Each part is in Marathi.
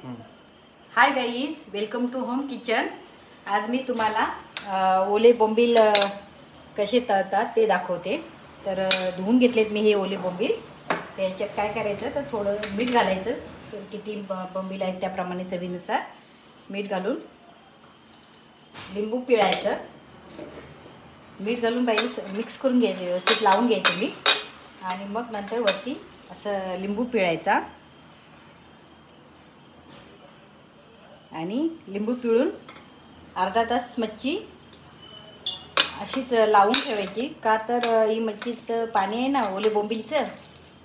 High guys, welcome to home kitchen. आज मी तुम्हाला ओले बोंबील कसे तळतात ते दाखवते। तर धुवून घेतलेत मी हे ओले बोंबील। त्याच्यात काय करायचं तर थोडं मीठ घालायचं, किती बोंबील आहेत त्याप्रमाणे चवीनुसार मीठ घालून लिंबू पिळायचं, मीठ घालून बाई मिक्स करून घ्यायचं, व्यवस्थित लावून घ्यायचं मीठ। आणि मग नंतर वरती असं लिंबू पिळायचा आणि लिंबू पिळून अर्धा तास मच्छी अशीच लावून ठेवायची। का तर ही मच्छीचं पाणी आहे ना, ओले बोंबीलचं,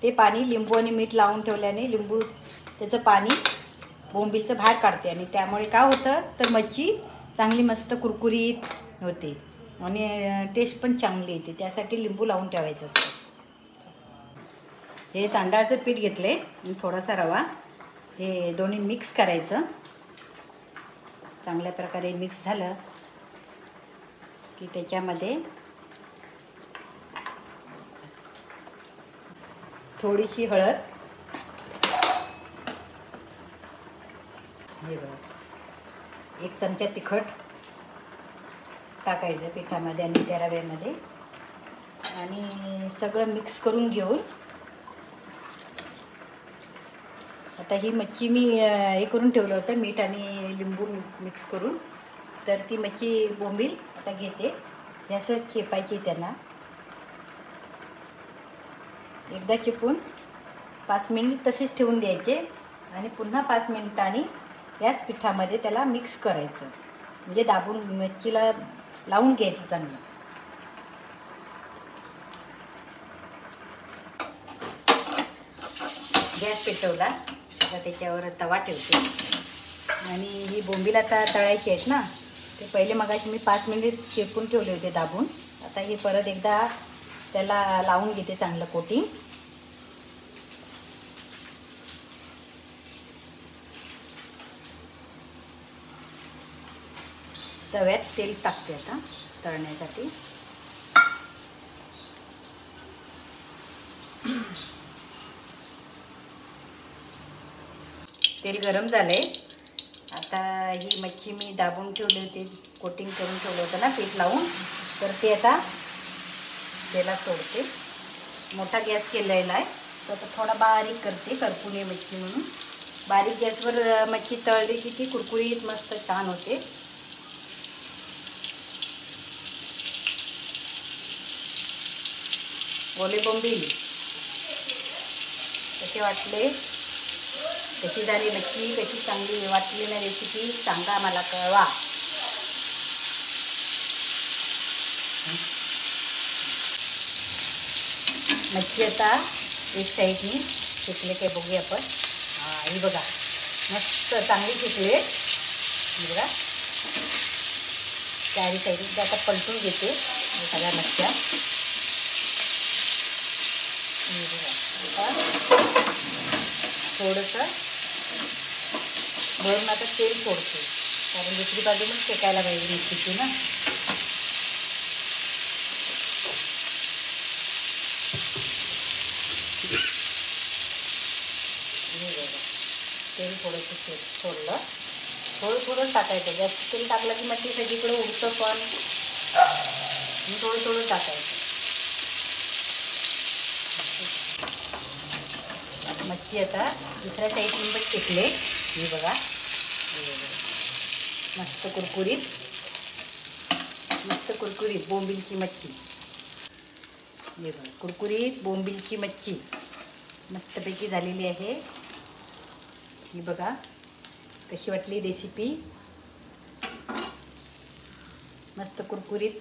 ते पाणी लिंबू आणि मीठ लावून ठेवल्याने लिंबू त्याचं पाणी बोंबीलचं बाहेर काढते आणि त्यामुळे काय होतं तर मच्छी चांगली मस्त कुरकुरीत होते आणि टेस्ट पण चांगली येते। त्यासाठी लिंबू लावून ठेवायचं असतं। हे तांदळाचं पीठ घेतले आणि थोडासा रवा, हे दोन्ही मिक्स करायचं। चांगल्या प्रकारे मिक्स झालं की त्याच्यामध्ये थोडीशी हळद, हे बघा, 1 चमचा तिखट टाकायचं पिठामध्ये आणि त्या रव्यामध्ये आणि सगळं मिक्स करून घेऊन आता ही मच्छी मी हे करून ठेवलं होतं मीठ आणि लिंबू मिक्स करून। तर ती मच्छी बोंबील आता घेते, हे असं चेपायची, त्यांना एकदा चिपून 5 मिनिट तसेच ठेवून द्यायचे आणि पुन्हा 5 मिनिटांनी याच पिठामध्ये त्याला मिक्स करायचं, म्हणजे दाबून मच्छीला लावून घ्यायचं चांगलं। गॅस पेटवला, आता त्याच्यावर तवा ठेवते आणि ही बोंबील आता तळायची आहेत ना, ते पहिले मगाशी मी 5 मिनिट चेपून ठेवले होते दाबून। आता हे परत एकदा त्याला लावून घेते चांगलं कोटिंग। तव्यात तेल टाकते आता तळण्यासाठी। तेल गरम झालंय, आता ही मच्छी मी दाबून ठेवली होती, कोटिंग करून ठेवलं होतं ना पीठ लावून, तर ते आता तेलात सोडते। मोठा गॅस केलेला आहे, तर आता थोडा बारीक करते, करपू नये मच्छी म्हणून। बारीक गॅसवर मच्छी तळली की ती कुरकुरीत मस्त छान होते। ओले बोंबील कसे वाटले, कशी झाली मच्छी, कशी चांगली वाटली ना रेसिपी, सांगा मला, कळवा। मच्छी आता एक साईडनी शिकले काय बघूया आपण। ही बघा मस्त चांगली शिकले, बघा चारी साईडनी आता पलटून घेते सगळ्या मच्छ्या। थोडंसं भरून आता तेल सोडते, कारण दुसरी बाजू पण शेकायला पाहिजे मच्छीची ना। तेल थोडंसं सोडलं, थोडं थोडं टाकायचं, जास्त तेल टाकलं की मच्छी सगळीकडे उडतं, पण थोडं थोडं टाकायचं। मच्छी आता दुसऱ्या साईडने पण टेकले, हे बघा मस्त कुरकुरीत, मस्त कुरकुरीत बोंबीलची मच्छी, हे बघा कुरकुरीत बोंबीलची मच्छी मस्तपैकी झालेली आहे। ही बघा कशी वाटली रेसिपी, मस्त कुरकुरीत